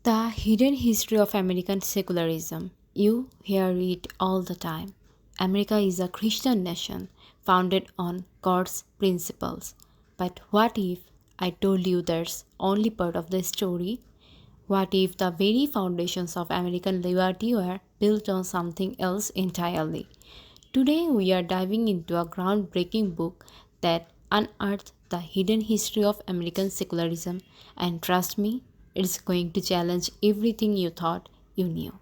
The hidden history of American secularism. You hear it all the time. America is a Christian nation founded on God's principles. But what if I told you that's only part of the story? What if the very foundations of American liberty were built on something else entirely? Today we are diving into a groundbreaking book that unearthed the hidden history of American secularism, and trust me, it's going to challenge everything you thought you knew.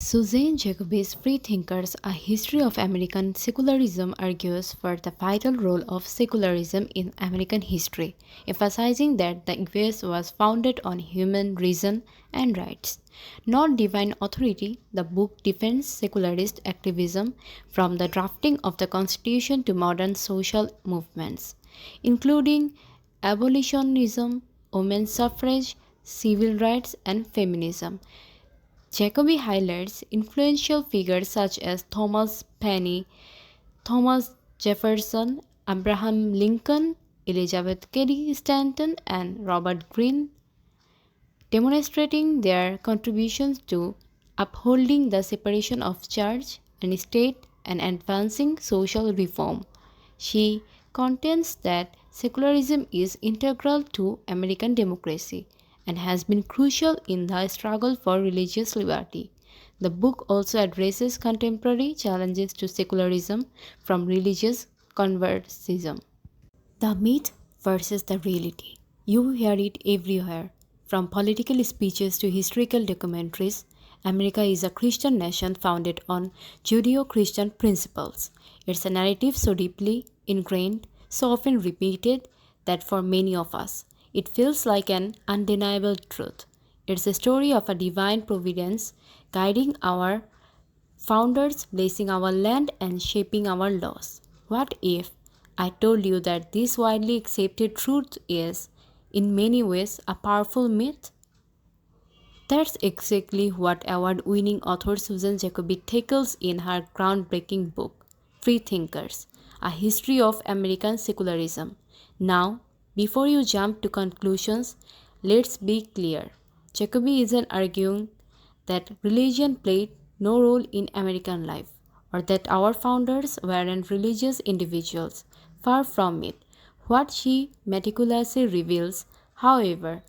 Suzanne Jacoby's Freethinkers, A History of American Secularism argues for the vital role of secularism in American history, emphasizing that the US was founded on human reason and rights, not divine authority. The book defends secularist activism from the drafting of the Constitution to modern social movements, including abolitionism, women's suffrage, civil rights, and feminism. Jacoby highlights influential figures such as Thomas Paine, Thomas Jefferson, Abraham Lincoln, Elizabeth Cady Stanton, and Robert Greene, demonstrating their contributions to upholding the separation of church and state and advancing social reform. She contends that secularism is integral to American democracy and has been crucial in the struggle for religious liberty. The book also addresses contemporary challenges to secularism from religious conservatism. The myth versus the reality. You hear it everywhere. From political speeches to historical documentaries, America is a Christian nation founded on Judeo Christian principles. It's a narrative so deeply ingrained, so often repeated, that for many of us, it feels like an undeniable truth. It's a story of a divine providence guiding our founders, blessing our land, and shaping our laws. What if I told you that this widely accepted truth is, in many ways, a powerful myth? That's exactly what award winning author Susan Jacoby tackles in her groundbreaking book, Freethinkers, A History of American Secularism. Now, before you jump to conclusions, let's be clear. Jacoby isn't arguing that religion played no role in American life or that our founders weren't religious individuals. Far from it. What she meticulously reveals, however,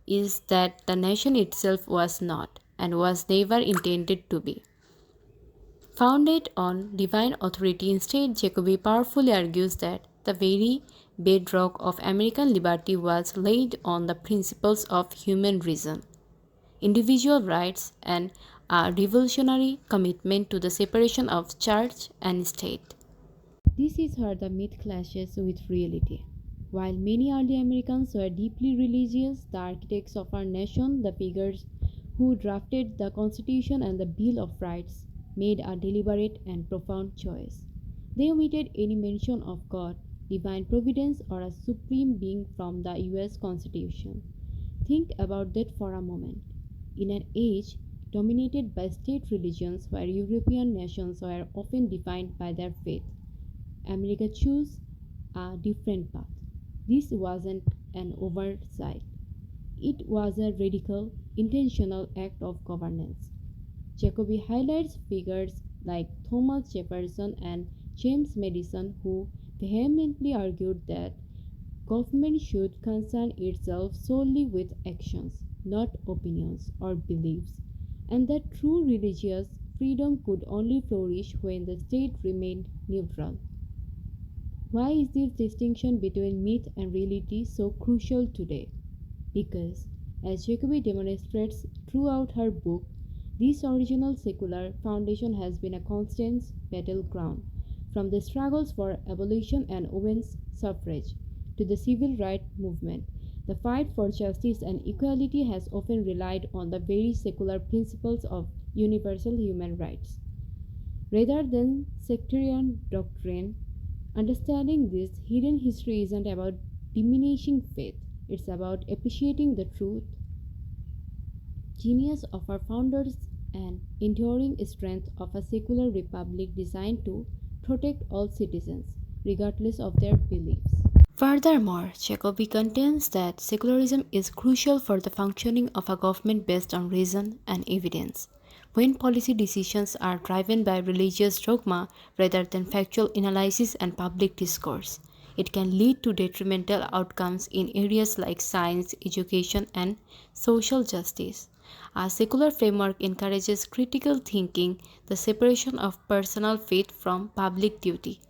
is that the nation itself was not and was never intended to be founded on divine authority. Instead, Jacoby powerfully argues that the very bedrock of American liberty was laid on the principles of human reason, individual rights, and a revolutionary commitment to the separation of church and state. This is where the myth clashes with reality. While many early Americans were deeply religious, the architects of our nation, the figures who drafted the Constitution and the Bill of Rights, made a deliberate and profound choice. They omitted any mention of God, divine providence, or a supreme being from the US Constitution. Think about that for a moment. In an age dominated by state religions where European nations were often defined by their faith, America chose a different path. This wasn't an oversight. It was a radical, intentional act of governance. Jacoby highlights figures like Thomas Jefferson and James Madison who vehemently argued that government should concern itself solely with actions, not opinions or beliefs, and that true religious freedom could only flourish when the state remained neutral. Why is this distinction between myth and reality so crucial today? Because, as Jacoby demonstrates throughout her book, this original secular foundation has been a constant battleground, from the struggles for abolition and women's suffrage to the civil rights movement. The fight for justice and equality has often relied on the very secular principles of universal human rights. Rather than sectarian doctrine, understanding this hidden history isn't about diminishing faith, it's about appreciating the truth, genius of our founders, and enduring strength of a secular republic designed to protect all citizens, regardless of their beliefs. Furthermore, Jacobi contends that secularism is crucial for the functioning of a government based on reason and evidence. When policy decisions are driven by religious dogma rather than factual analysis and public discourse, it can lead to detrimental outcomes in areas like science, education, and social justice. A secular framework encourages critical thinking, the separation of personal faith from public duty,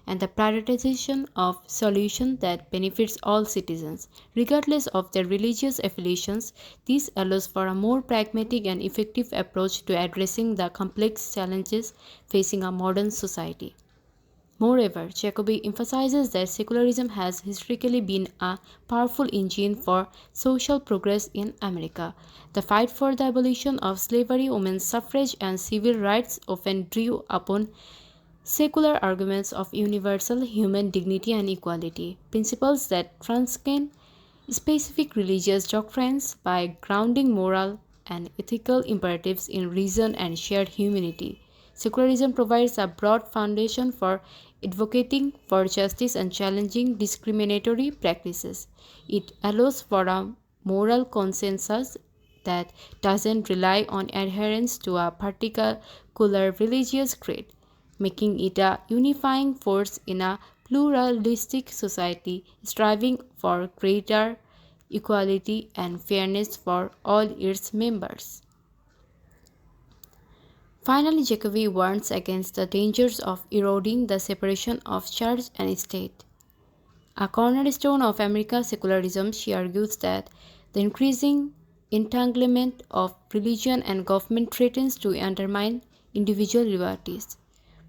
and the prioritization of solutions that benefits all citizens regardless of their religious affiliations. This allows for a more pragmatic and effective approach to addressing the complex challenges facing a modern society. Moreover, Jacobi emphasizes that secularism has historically been a powerful engine for social progress in America. The fight for the abolition of slavery, women's suffrage, and civil rights often drew upon secular arguments of universal human dignity and equality, principles that transcend specific religious doctrines by grounding moral and ethical imperatives in reason and shared humanity. Secularism provides a broad foundation for advocating for justice and challenging discriminatory practices. It allows for a moral consensus that doesn't rely on adherence to a particular religious creed, making it a unifying force in a pluralistic society striving for greater equality and fairness for all its members. Finally, Jacobi warns against the dangers of eroding the separation of church and state. A cornerstone of America's secularism, she argues that the increasing entanglement of religion and government threatens to undermine individual liberties,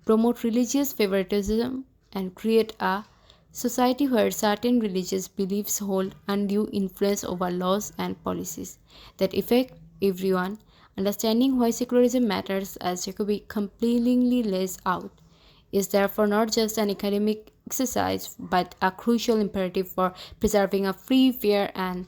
promote religious favoritism, and create a society where certain religious beliefs hold undue influence over laws and policies that affect everyone. Understanding why secularism matters, as Jacobi compellingly lays out, is therefore not just an academic exercise but a crucial imperative for preserving a free, fair, and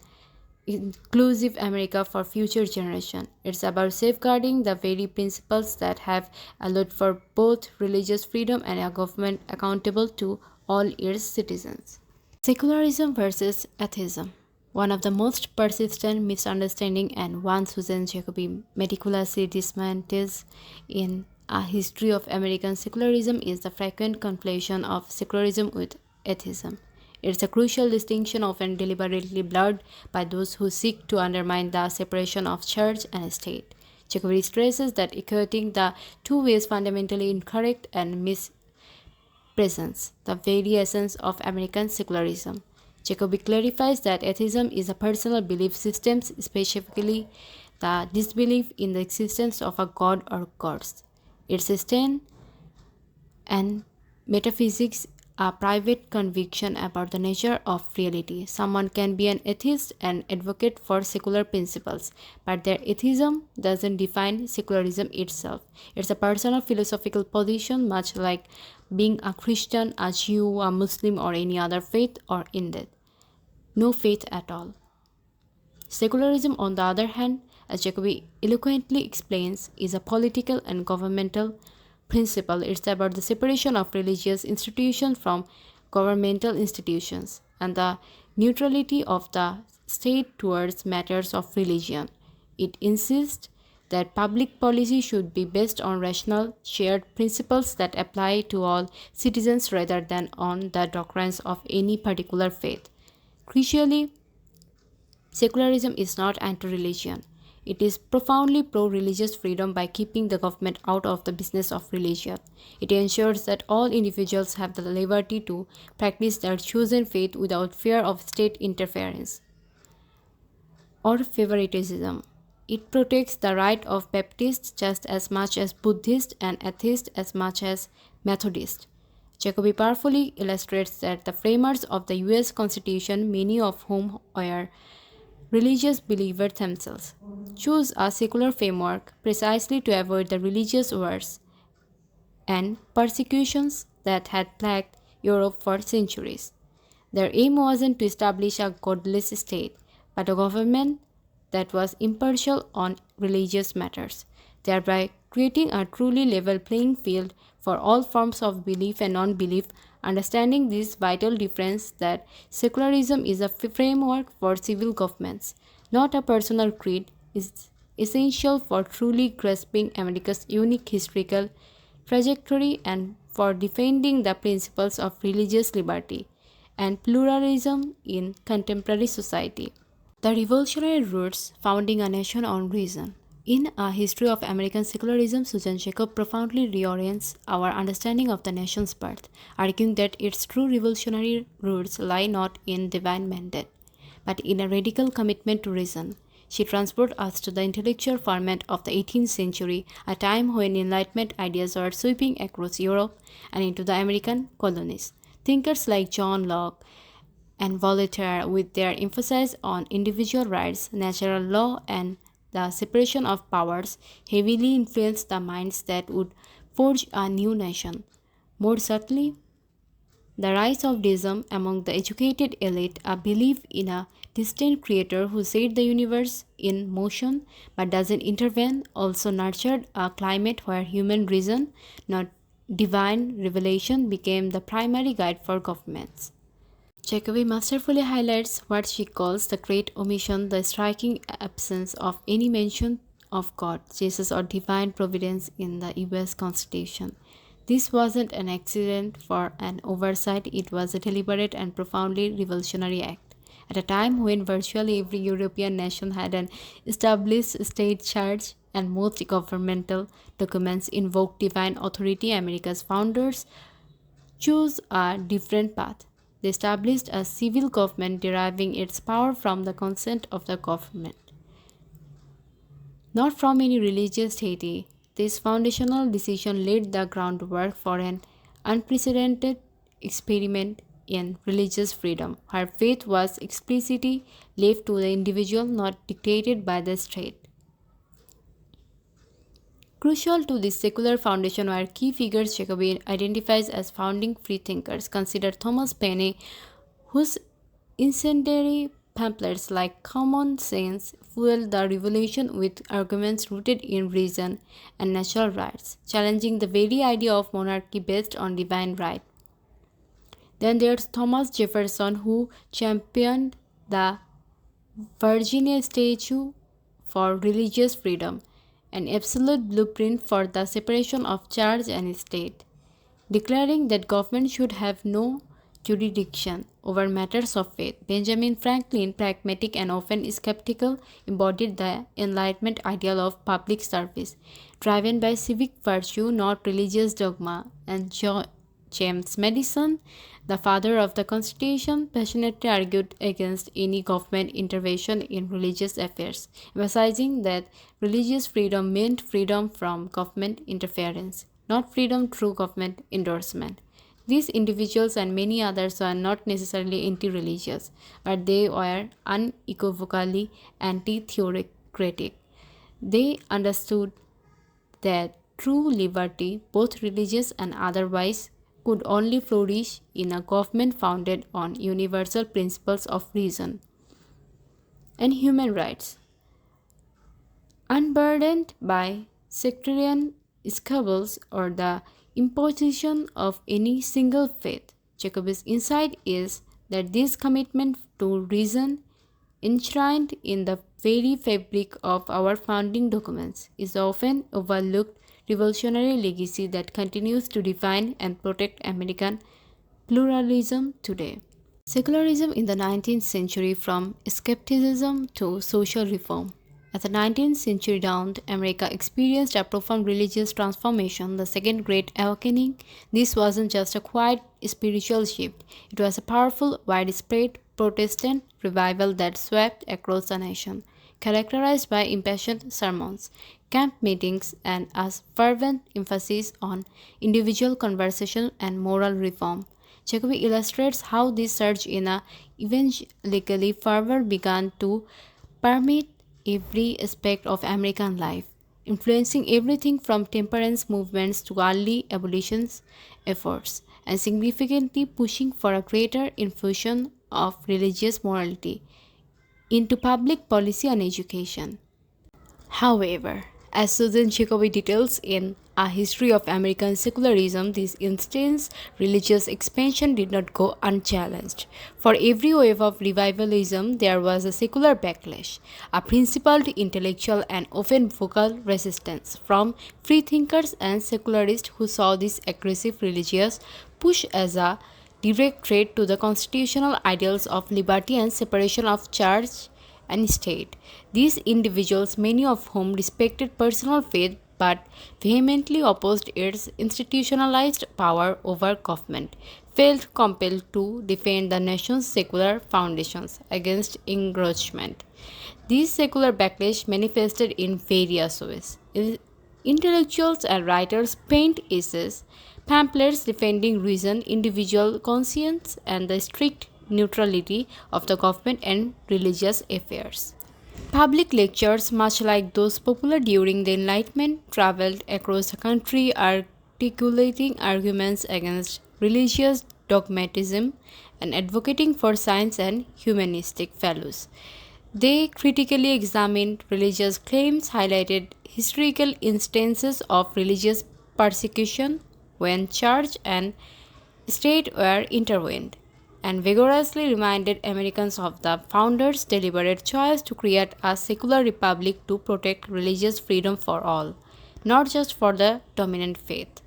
inclusive America for future generations. It's about safeguarding the very principles that have allowed for both religious freedom and a government accountable to all its citizens. Secularism versus atheism. One of the most persistent misunderstandings, and one Susan Jacobi meticulously dismantles in A History of American Secularism, is the frequent conflation of secularism with atheism. It's a crucial distinction often deliberately blurred by those who seek to undermine the separation of church and state. Jacobi stresses that equating the two is fundamentally incorrect and mispresents the very essence of American secularism. Jacobi clarifies that atheism is a personal belief system, specifically the disbelief in the existence of a god or gods. Its stand and metaphysics a private conviction about the nature of reality. Someone can be an atheist and advocate for secular principles, but their atheism doesn't define secularism itself. It's a personal philosophical position, much like being a Christian, a Jew, a Muslim, or any other faith, or indeed no faith at all. Secularism, on the other hand, as Jacobi eloquently explains, is a political and governmental principle. It's about the separation of religious institutions from governmental institutions and the neutrality of the state towards matters of religion. It insists that public policy should be based on rational, shared principles that apply to all citizens rather than on the doctrines of any particular faith. Crucially, secularism is not anti-religion. It is profoundly pro-religious freedom by keeping the government out of the business of religion. It ensures that all individuals have the liberty to practice their chosen faith without fear of state interference or favoritism. It protects the right of Baptists just as much as Buddhists and atheists as much as Methodists. Jacobi powerfully illustrates that the framers of the US Constitution, many of whom were religious believers themselves, chose a secular framework precisely to avoid the religious wars and persecutions that had plagued Europe for centuries. Their aim wasn't to establish a godless state, but a government that was impartial on religious matters, thereby creating a truly level playing field for for all forms of belief and non-belief. Understanding this vital difference that secularism is a framework for civil governments, not a personal creed, is essential for truly grasping America's unique historical trajectory and for defending the principles of religious liberty and pluralism in contemporary society. The revolutionary roots founding a nation on reason. In A History of American Secularism, Susan Jacob profoundly reorients our understanding of the nation's birth, arguing that its true revolutionary roots lie not in divine mandate, but in a radical commitment to reason. She transports us to the intellectual ferment of the 18th century, a time when Enlightenment ideas were sweeping across Europe and into the American colonies. Thinkers like John Locke and Voltaire, with their emphasis on individual rights, natural law, and the separation of powers, heavily influenced the minds that would forge a new nation. More subtly, the rise of deism among the educated elite, a belief in a distant creator who set the universe in motion but doesn't intervene, also nurtured a climate where human reason, not divine revelation, became the primary guide for governments. Jacobi masterfully highlights what she calls the great omission, the striking absence of any mention of God, Jesus, or divine providence in the US Constitution. This wasn't an accident for an oversight, it was a deliberate and profoundly revolutionary act. At a time when virtually every European nation had an established state church and most governmental documents invoked divine authority, America's founders chose a different path. They established a civil government deriving its power from the consent of the government, not from any religious deity. This foundational decision laid the groundwork for an unprecedented experiment in religious freedom, where faith was explicitly left to the individual, not dictated by the state. Crucial to this secular foundation were key figures Jacobi identifies as founding freethinkers. Consider Thomas Paine, whose incendiary pamphlets like Common Sense fueled the revolution with arguments rooted in reason and natural rights, challenging the very idea of monarchy based on divine right. Then there's Thomas Jefferson, who championed the Virginia Statute for religious freedom, an absolute blueprint for the separation of church and state, declaring that government should have no jurisdiction over matters of faith. Benjamin Franklin, pragmatic and often skeptical, embodied the Enlightenment ideal of public service, driven by civic virtue, not religious dogma. And James Madison, the father of the Constitution, passionately argued against any government intervention in religious affairs, emphasizing that religious freedom meant freedom from government interference, not freedom through government endorsement. These individuals and many others were not necessarily anti-religious, but they were unequivocally anti-theocratic. They understood that true liberty, both religious and otherwise, could only flourish in a government founded on universal principles of reason and human rights. Unburdened by sectarian squabbles or the imposition of any single faith, Jacobi's insight is that this commitment to reason, enshrined in the very fabric of our founding documents, is often overlooked revolutionary legacy that continues to define and protect American pluralism today. Secularism in the 19th century, from skepticism to social reform. As the 19th century dawned, America experienced a profound religious transformation, the Second Great Awakening. This wasn't just a quiet spiritual shift, it was a powerful, widespread Protestant revival that swept across the nation, characterized by impassioned sermons, camp meetings, and a fervent emphasis on individual conversion and moral reform. Jacobi illustrates how this surge in a evangelical fervor began to permeate every aspect of American life, influencing everything from temperance movements to early abolitionist efforts, and significantly pushing for a greater infusion of religious morality into public policy and education. However, As Susan Jacoby details in A History of American Secularism, this instance religious expansion did not go unchallenged. For every wave of revivalism, there was a secular backlash, a principled intellectual and often vocal resistance from freethinkers and secularists who saw this aggressive religious push as a direct threat to the constitutional ideals of liberty and separation of church and state. These individuals, many of whom respected personal faith but vehemently opposed its institutionalized power over government, felt compelled to defend the nation's secular foundations against encroachment. This secular backlash manifested in various ways. Intellectuals and writers penned essays, pamphlets defending reason, individual conscience, and the strict neutrality of the government and religious affairs. Public lectures, much like those popular during the Enlightenment, traveled across the country articulating arguments against religious dogmatism and advocating for science and humanistic values. They critically examined religious claims, highlighted historical instances of religious persecution when church and state were intervened, and vigorously reminded Americans of the founders' deliberate choice to create a secular republic to protect religious freedom for all, not just for the dominant faith.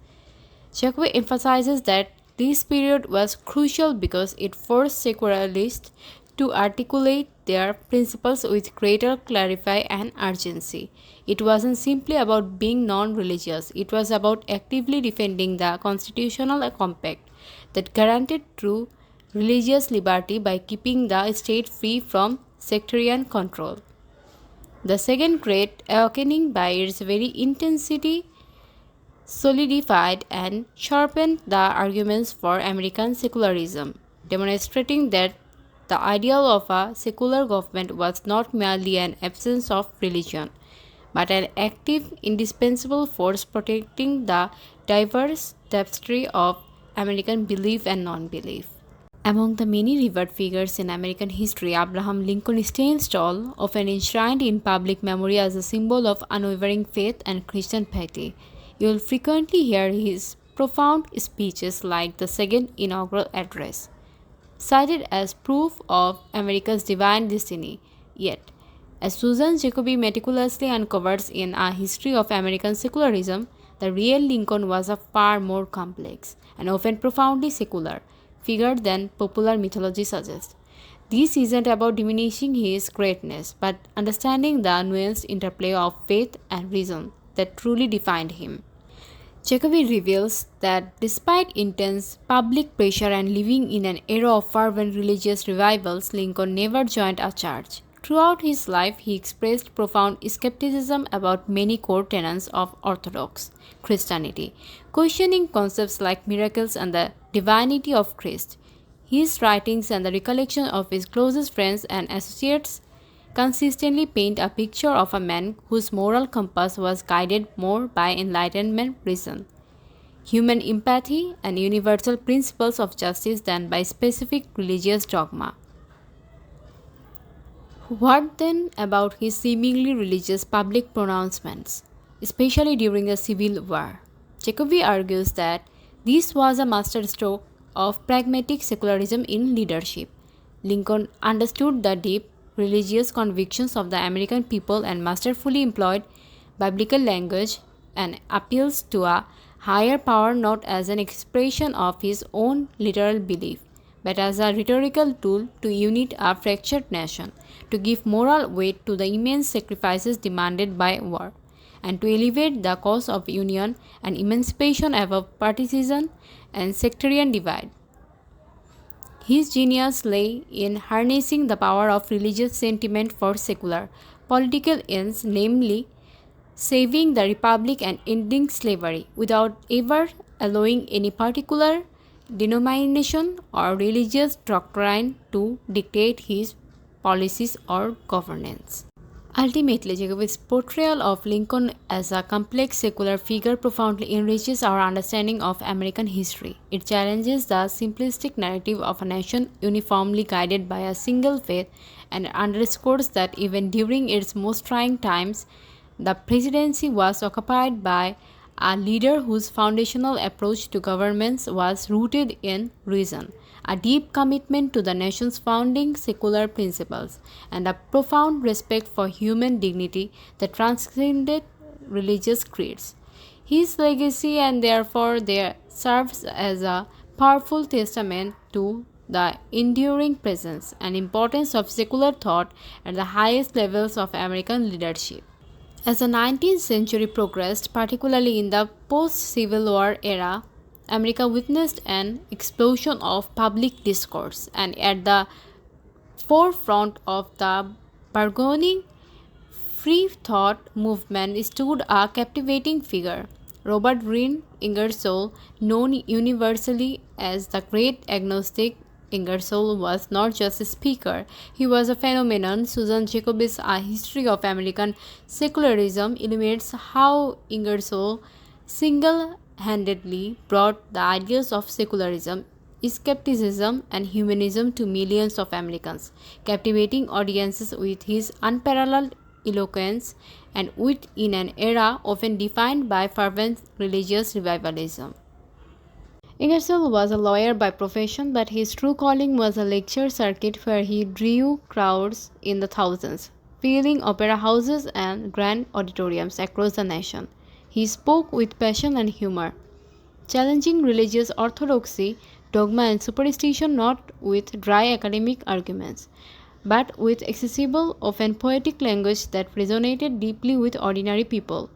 Jacobi emphasizes that this period was crucial because it forced secularists to articulate their principles with greater clarity and urgency. It wasn't simply about being non religious, it was about actively defending the constitutional compact that guaranteed true religious liberty by keeping the state free from sectarian control. The Second Great Awakening, by its very intensity, solidified and sharpened the arguments for American secularism, demonstrating that the ideal of a secular government was not merely an absence of religion, but an active, indispensable force protecting the diverse tapestry of American belief and non belief. Among the many revered figures in American history, Abraham Lincoln stands tall, often enshrined in public memory as a symbol of unwavering faith and Christian piety. You will frequently hear his profound speeches like the Second Inaugural Address, cited as proof of America's divine destiny. Yet, as Susan Jacoby meticulously uncovers in A History of American Secularism, the real Lincoln was a far more complex and often profoundly secular figure than popular mythology suggests. This isn't about diminishing his greatness, but understanding the nuanced interplay of faith and reason that truly defined him. Jacobi reveals that despite intense public pressure and living in an era of fervent religious revivals, Lincoln never joined a church. Throughout his life, he expressed profound skepticism about many core tenets of Orthodox Christianity, questioning concepts like miracles and the divinity of Christ. His writings and the recollection of his closest friends and associates consistently paint a picture of a man whose moral compass was guided more by Enlightenment reason, human empathy, and universal principles of justice than by specific religious dogma. What then about his seemingly religious public pronouncements, especially during the Civil War? Jacobi argues that this was a masterstroke of pragmatic secularism in leadership. Lincoln understood the deep religious convictions of the American people and masterfully employed biblical language and appeals to a higher power not as an expression of his own literal belief, but as a rhetorical tool to unite a fractured nation, to give moral weight to the immense sacrifices demanded by war, and to elevate the cause of union and emancipation above partisan and sectarian divide. His genius lay in harnessing the power of religious sentiment for secular, political ends, namely saving the republic and ending slavery, without ever allowing any particular denomination or religious doctrine to dictate his policies or governance. Ultimately, Jacobi's portrayal of Lincoln as a complex secular figure profoundly enriches our understanding of American history. It challenges the simplistic narrative of a nation uniformly guided by a single faith and underscores that even during its most trying times, The presidency was occupied by a leader whose foundational approach to governments was rooted in reason, a deep commitment to the nation's founding secular principles, and a profound respect for human dignity that transcended religious creeds. His legacy and therefore there serves as a powerful testament to the enduring presence and importance of secular thought at the highest levels of American leadership. As the 19th century progressed, particularly in the post-Civil War era, America witnessed an explosion of public discourse, and at the forefront of the burgeoning free thought movement stood a captivating figure, Robert Greene Ingersoll, known universally as the Great Agnostic. Ingersoll was not just a speaker, he was a phenomenon. Susan Jacobs' A History of American Secularism illustrates how Ingersoll single handedly brought the ideas of secularism, skepticism, and humanism to millions of Americans, captivating audiences with his unparalleled eloquence and wit in an era often defined by fervent religious revivalism. Ingersoll was a lawyer by profession, but his true calling was a lecture circuit where he drew crowds in the thousands, filling opera houses and grand auditoriums across the nation. He spoke with passion and humor, challenging religious orthodoxy, dogma, and superstition not with dry academic arguments, but with accessible, often poetic language that resonated deeply with ordinary people.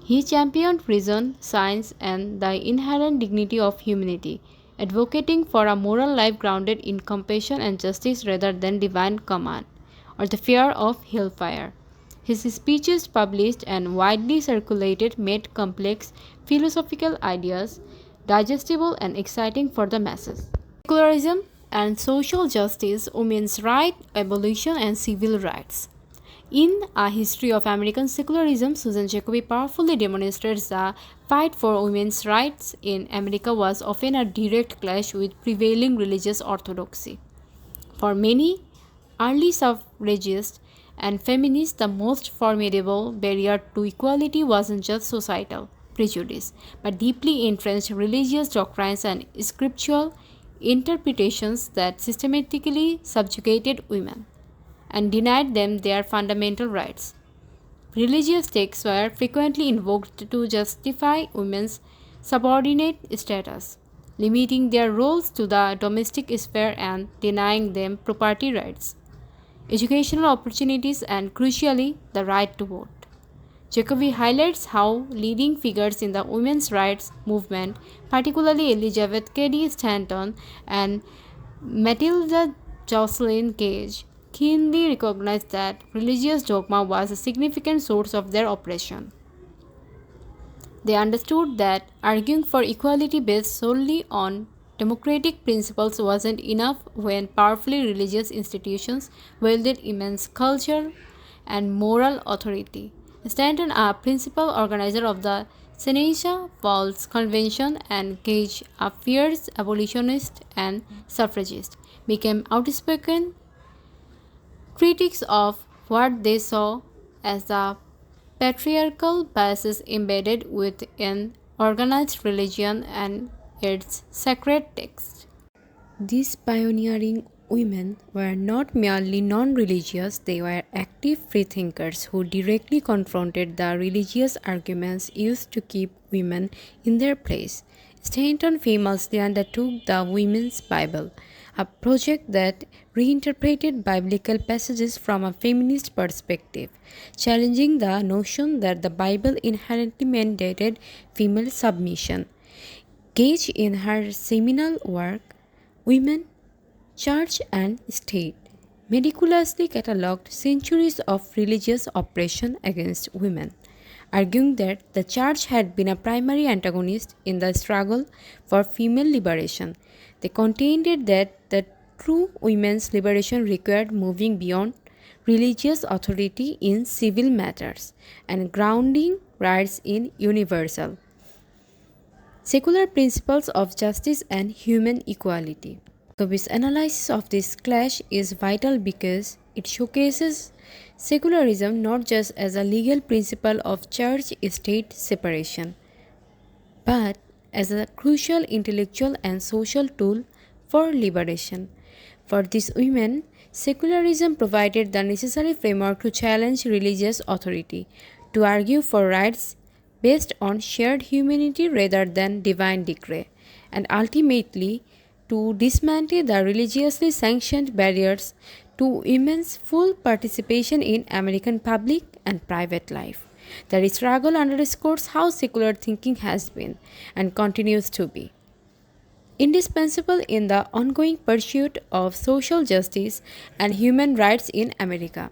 He championed reason, science, and the inherent dignity of humanity, advocating for a moral life grounded in compassion and justice rather than divine command or the fear of hellfire. His speeches, published and widely circulated, made complex philosophical ideas digestible and exciting for the masses. Secularism and social justice, women's rights, abolition, and civil rights. In A History of American Secularism, Susan Jacoby powerfully demonstrates the fight for women's rights in America was often a direct clash with prevailing religious orthodoxy. For many early suffragists and feminists, the most formidable barrier to equality wasn't just societal prejudice, but deeply entrenched religious doctrines and scriptural interpretations that systematically subjugated women and denied them their fundamental rights. Religious texts were frequently invoked to justify women's subordinate status, limiting their roles to the domestic sphere and denying them property rights, educational opportunities, and crucially, the right to vote. Jacoby highlights how leading figures in the women's rights movement, particularly Elizabeth Cady Stanton and Matilda Jocelyn Gage, keenly recognized that religious dogma was a significant source of their oppression. They understood that arguing for equality based solely on democratic principles wasn't enough when powerfully religious institutions wielded immense cultural and moral authority. Stanton, a principal organizer of the Seneca Falls Convention, and Gage, a fierce abolitionist and suffragist, became outspoken critics of what they saw as the patriarchal biases embedded within organized religion and its sacred texts. These pioneering women were not merely non religious, they were active freethinkers who directly confronted the religious arguments used to keep women in their place. Stanton famously undertook the Women's Bible, a project that reinterpreted biblical passages from a feminist perspective, challenging the notion that the Bible inherently mandated female submission. Gage, in her seminal work, Women, Church and State, meticulously catalogued centuries of religious oppression against women, arguing that the Church had been a primary antagonist in the struggle for female liberation. They contended that the true women's liberation required moving beyond religious authority in civil matters and grounding rights in universal secular principles of justice and human equality. Jacoby's analysis of this clash is vital because it showcases secularism not just as a legal principle of church-state separation, but as a crucial intellectual and social tool for liberation. For these women, secularism provided the necessary framework to challenge religious authority, to argue for rights based on shared humanity rather than divine decree, and ultimately to dismantle the religiously sanctioned barriers to women's full participation in American public and private life. The struggle underscores how secular thinking has been and continues to be indispensable in the ongoing pursuit of social justice and human rights in America.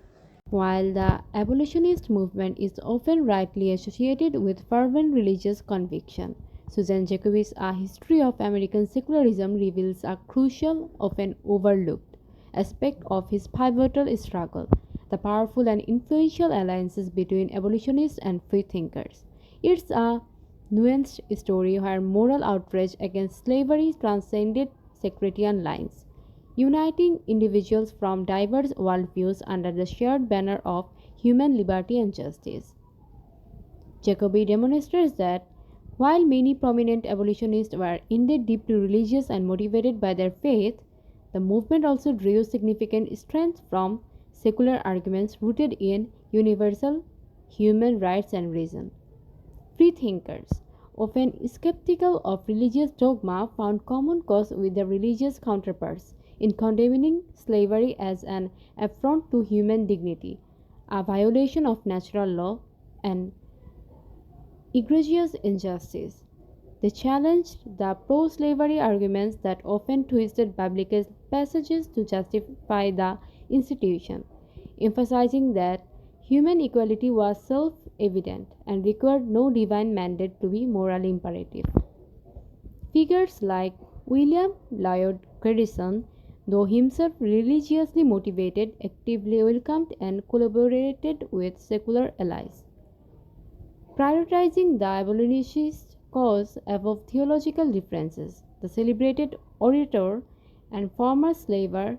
While the abolitionist movement is often rightly associated with fervent religious conviction, Susan Jacobs' A History of American Secularism reveals a crucial, often overlooked aspect of his pivotal struggle: the powerful and influential alliances between abolitionists and freethinkers. It's a nuanced story where moral outrage against slavery transcended sectarian lines, uniting individuals from diverse worldviews under the shared banner of human liberty and justice. Jacobi demonstrates that while many prominent abolitionists were indeed deeply religious and motivated by their faith, the movement also drew significant strength from secular arguments rooted in universal human rights and reason. Freethinkers, often skeptical of religious dogma, found common cause with their religious counterparts in condemning slavery as an affront to human dignity, a violation of natural law, and egregious injustice. They challenged the pro slavery arguments that often twisted biblical passages to justify the institution, emphasizing that human equality was self evident and required no divine mandate to be morally imperative. Figures like William Lloyd Garrison, though himself religiously motivated, actively welcomed and collaborated with secular allies, prioritizing the abolitionist cause above theological differences. The celebrated orator and former slaver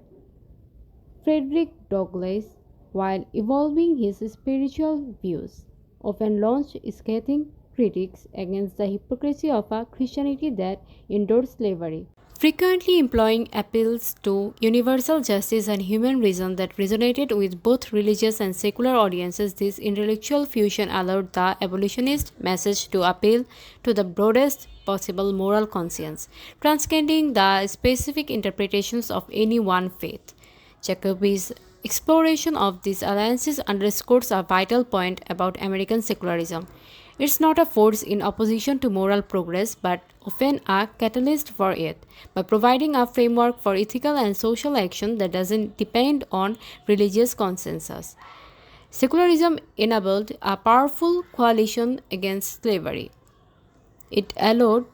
Frederick Douglass, while evolving his spiritual views, often launched scathing critiques against the hypocrisy of a Christianity that endorsed slavery, frequently employing appeals to universal justice and human reason that resonated with both religious and secular audiences. This intellectual fusion allowed the abolitionist message to appeal to the broadest possible moral conscience, transcending the specific interpretations of any one faith. Jacobi's exploration of these alliances underscores a vital point about American secularism. It's not a force in opposition to moral progress, but often a catalyst for it, by providing a framework for ethical and social action that doesn't depend on religious consensus. Secularism enabled a powerful coalition against slavery. It allowed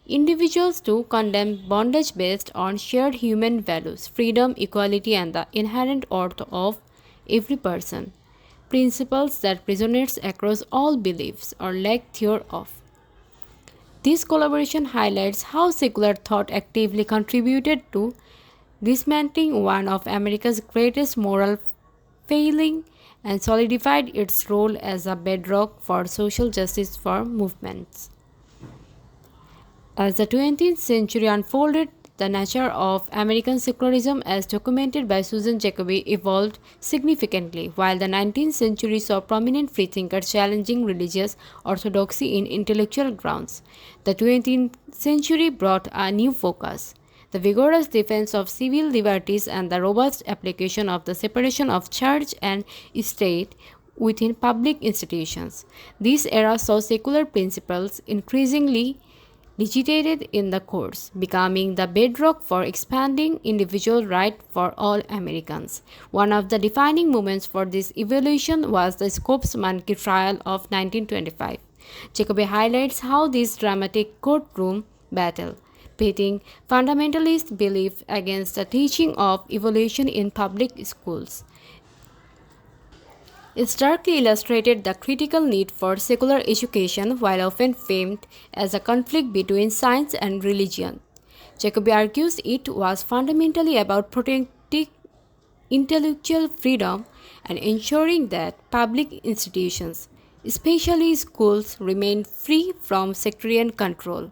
individuals to condemn bondage based on shared human values, freedom, equality, and the inherent worth of every person, principles that resonate across all beliefs or lack thereof. This collaboration highlights how secular thought actively contributed to dismantling one of America's greatest moral failing and solidified its role as a bedrock for social justice for movements. As the 20th century unfolded, the nature of American secularism, as documented by Susan Jacobi, evolved significantly, while the 19th century saw prominent freethinkers challenging religious orthodoxy in intellectual grounds. The 20th century brought a new focus: the vigorous defense of civil liberties and the robust application of the separation of church and state within public institutions. This era saw secular principles increasingly legitimated in the courts, becoming the bedrock for expanding individual rights for all Americans. One of the defining moments for this evolution was the Scopes Monkey trial of 1925. Jacobi highlights how this dramatic courtroom battle, pitting fundamentalist belief against the teaching of evolution in public schools, it starkly illustrated the critical need for secular education, while often framed as a conflict between science and religion. Jacobi argues it was fundamentally about protecting intellectual freedom and ensuring that public institutions, especially schools, remain free from sectarian control.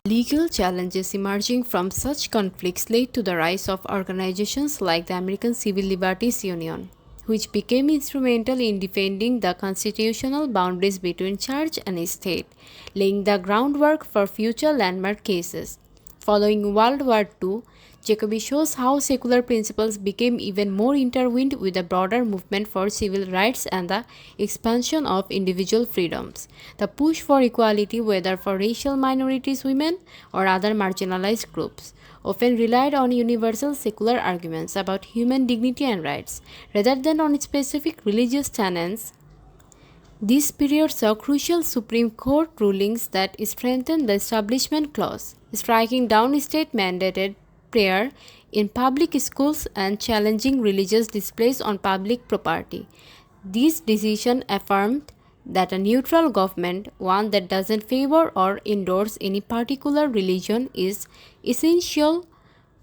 Legal challenges emerging from such conflicts led to the rise of organizations like the American Civil Liberties Union, which became instrumental in defending the constitutional boundaries between church and state, laying the groundwork for future landmark cases. Following World War II, Jacobi shows how secular principles became even more intertwined with the broader movement for civil rights and the expansion of individual freedoms. The push for equality, whether for racial minorities, women, or other marginalized groups, often relied on universal secular arguments about human dignity and rights, rather than on specific religious tenets. This period saw crucial Supreme Court rulings that strengthened the Establishment Clause, striking down state-mandated prayer in public schools and challenging religious displays on public property. This decision affirmed that a neutral government, one that doesn't favor or endorse any particular religion, is essential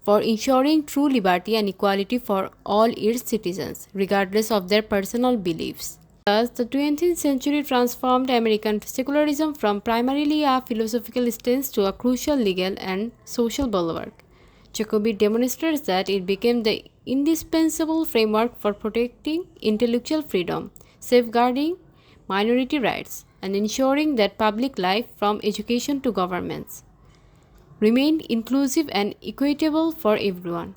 for ensuring true liberty and equality for all its citizens, regardless of their personal beliefs. Thus, the 20th century transformed American secularism from primarily a philosophical stance to a crucial legal and social bulwark. Jacobi demonstrates that it became the indispensable framework for protecting intellectual freedom, safeguarding minority rights, and ensuring that public life, from education to governments, remained inclusive and equitable for everyone.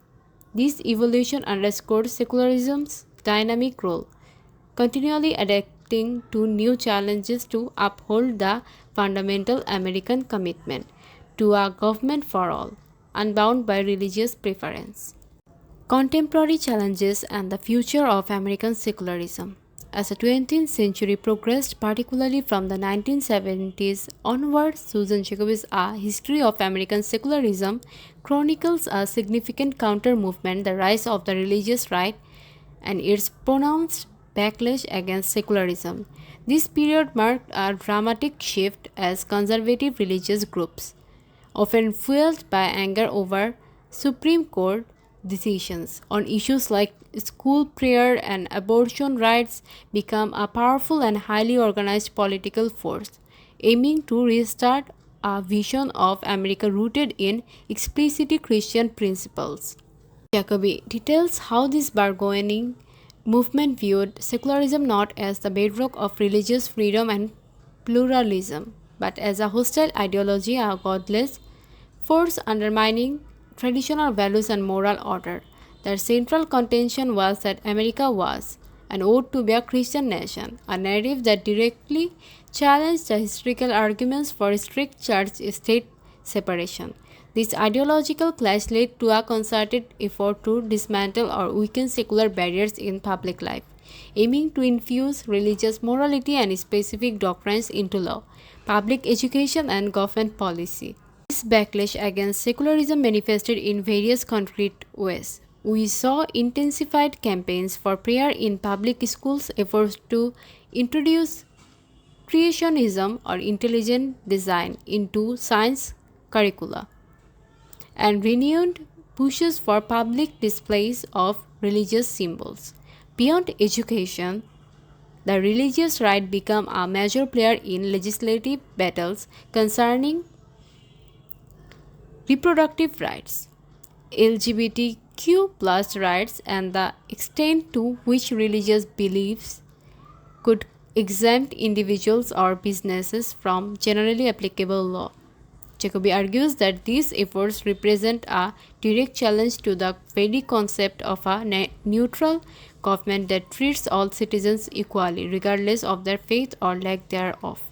This evolution underscores secularism's dynamic role, continually adapting to new challenges to uphold the fundamental American commitment to a government for all, unbound by religious preference. Contemporary challenges and the future of American secularism. As the 20th century progressed, particularly from the 1970s onward, Susan Jacobs' A History of American Secularism chronicles a significant counter-movement, the rise of the religious right, and its pronounced backlash against secularism. This period marked a dramatic shift as conservative religious groups, often fueled by anger over Supreme Court decisions on issues like school prayer and abortion rights, become a powerful and highly organized political force, aiming to restart a vision of America rooted in explicitly Christian principles. Jacobi details how this bargaining movement viewed secularism not as the bedrock of religious freedom and pluralism, but as a hostile ideology, a godless force undermining traditional values and moral order. Their central contention was that America was and ought to be a Christian nation, a narrative that directly challenged the historical arguments for strict church-state separation. This ideological clash led to a concerted effort to dismantle or weaken secular barriers in public life, aiming to infuse religious morality and specific doctrines into law, public education, and government policy. This backlash against secularism manifested in various concrete ways. We saw intensified campaigns for prayer in public schools, efforts to introduce creationism or intelligent design into science curricula, and renewed pushes for public displays of religious symbols. Beyond education, the religious right became a major player in legislative battles concerning reproductive rights, LGBTQ plus rights, and the extent to which religious beliefs could exempt individuals or businesses from generally applicable law. Jacobi argues that these efforts represent a direct challenge to the very concept of a neutral government that treats all citizens equally, regardless of their faith or lack thereof.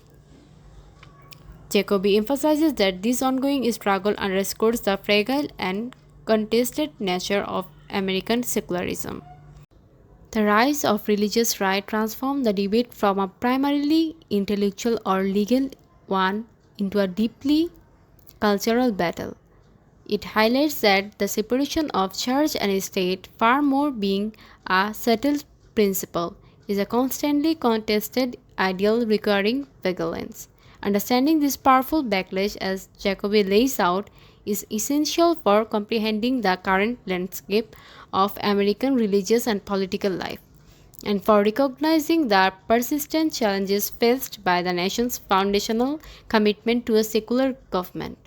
Jacobi emphasizes that this ongoing struggle underscores the fragile and contested nature of American secularism. The rise of religious right transformed the debate from a primarily intellectual or legal one into a deeply cultural battle. It highlights that the separation of church and state, far more being a settled principle, is a constantly contested ideal requiring vigilance. Understanding this powerful backlash, as Jacobi lays out, is essential for comprehending the current landscape of American religious and political life. and for recognizing the persistent challenges faced by the nation's foundational commitment to a secular government.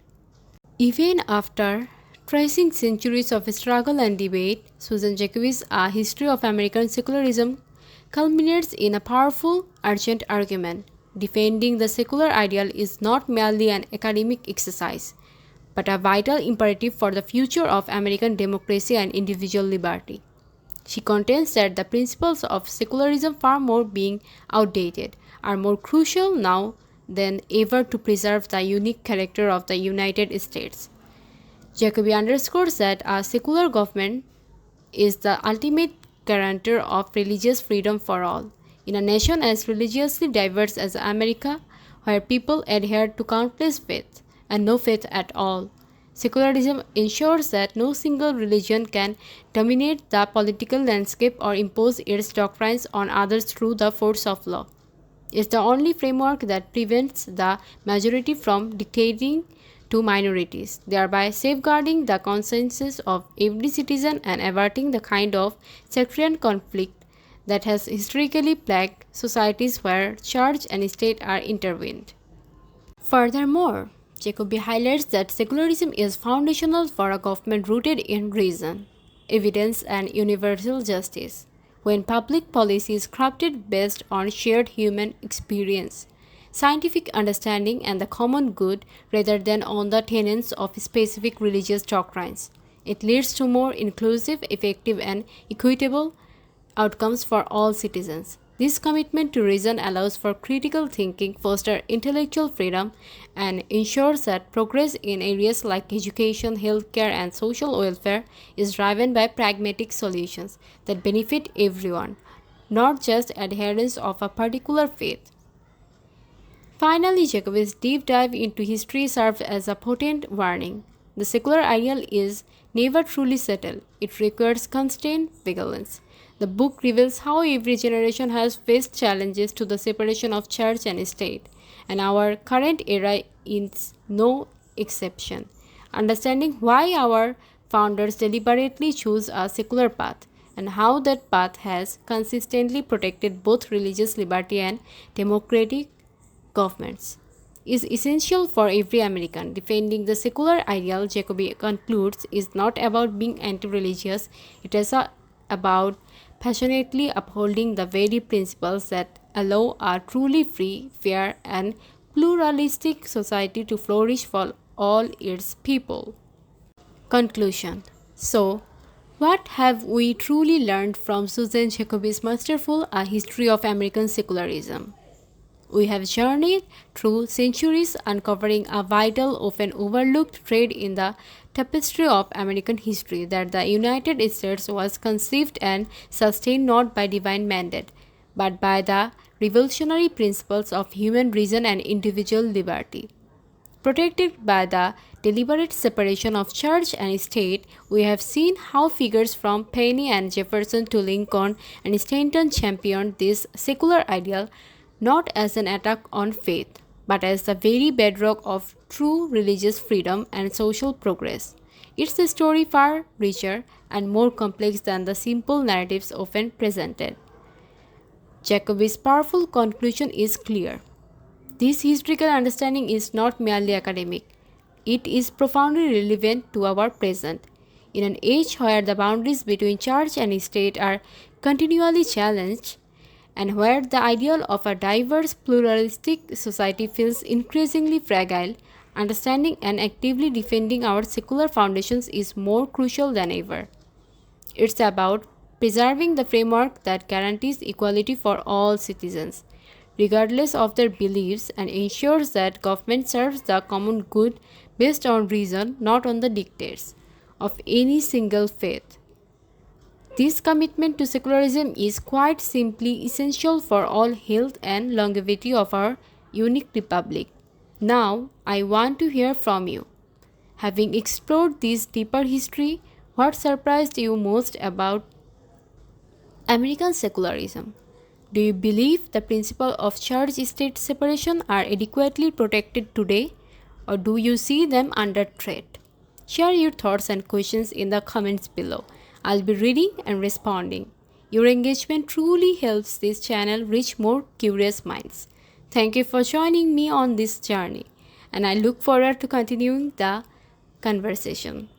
Even after tracing centuries of struggle and debate, Susan Jacobs' A History of American Secularism culminates in a powerful, urgent argument. Defending the secular ideal is not merely an academic exercise, but a vital imperative for the future of American democracy and individual liberty. She contends that the principles of secularism, far more being outdated, are more crucial now than ever to preserve the unique character of the United States. Jacobi underscores that a secular government is the ultimate guarantor of religious freedom for all. In a nation as religiously diverse as America, where people adhere to countless faiths and no faith at all, secularism ensures that no single religion can dominate the political landscape or impose its doctrines on others through the force of law. It's the only framework that prevents the majority from dictating to minorities, thereby safeguarding the consciences of every citizen and averting the kind of sectarian conflict that has historically plagued societies where church and state are intertwined. Furthermore, Jacobi highlights that secularism is foundational for a government rooted in reason, evidence, and universal justice. When public policy is crafted based on shared human experience, scientific understanding, and the common good rather than on the tenets of specific religious doctrines, it leads to more inclusive, effective, and equitable outcomes for all citizens. This commitment to reason allows for critical thinking, fosters intellectual freedom, and ensures that progress in areas like education, healthcare, and social welfare is driven by pragmatic solutions that benefit everyone, not just adherents of a particular faith. Finally, Jacob's deep dive into history serves as a potent warning. The secular ideal is never truly settled. It requires constant vigilance. The book reveals how every generation has faced challenges to the separation of church and state, and our current era is no exception. Understanding why our founders deliberately chose a secular path and how that path has consistently protected both religious liberty and democratic governments is essential for every American. Defending the secular ideal, Jacobi concludes, is not about being anti-religious, it is about passionately upholding the very principles that allow a truly free, fair, and pluralistic society to flourish for all its people. Conclusion. So, what have we truly learned from Susan Jacobi's masterful A History of American Secularism? We have journeyed through centuries uncovering a vital, often overlooked thread in the tapestry of American history, that the United States was conceived and sustained not by divine mandate, but by the revolutionary principles of human reason and individual liberty. Protected by the deliberate separation of church and state, we have seen how figures from Paine and Jefferson to Lincoln and Stanton championed this secular ideal not as an attack on faith, but as the very bedrock of true religious freedom and social progress. It's a story far richer and more complex than the simple narratives often presented. Jacobi's powerful conclusion is clear. This historical understanding is not merely academic, it is profoundly relevant to our present. In an age where the boundaries between church and state are continually challenged, and where the ideal of a diverse, pluralistic society feels increasingly fragile, understanding and actively defending our secular foundations is more crucial than ever. It's about preserving the framework that guarantees equality for all citizens, regardless of their beliefs, and ensures that government serves the common good based on reason, not on the dictates of any single faith. This commitment to secularism is quite simply essential for all health and longevity of our unique republic. Now, I want to hear from you. Having explored this deeper history, what surprised you most about American secularism? Do you believe the principle of church-state separation are adequately protected today, or do you see them under threat? Share your thoughts and questions in the comments below. I'll be reading and responding. Your engagement truly helps this channel reach more curious minds. Thank you for joining me on this journey, and I look forward to continuing the conversation.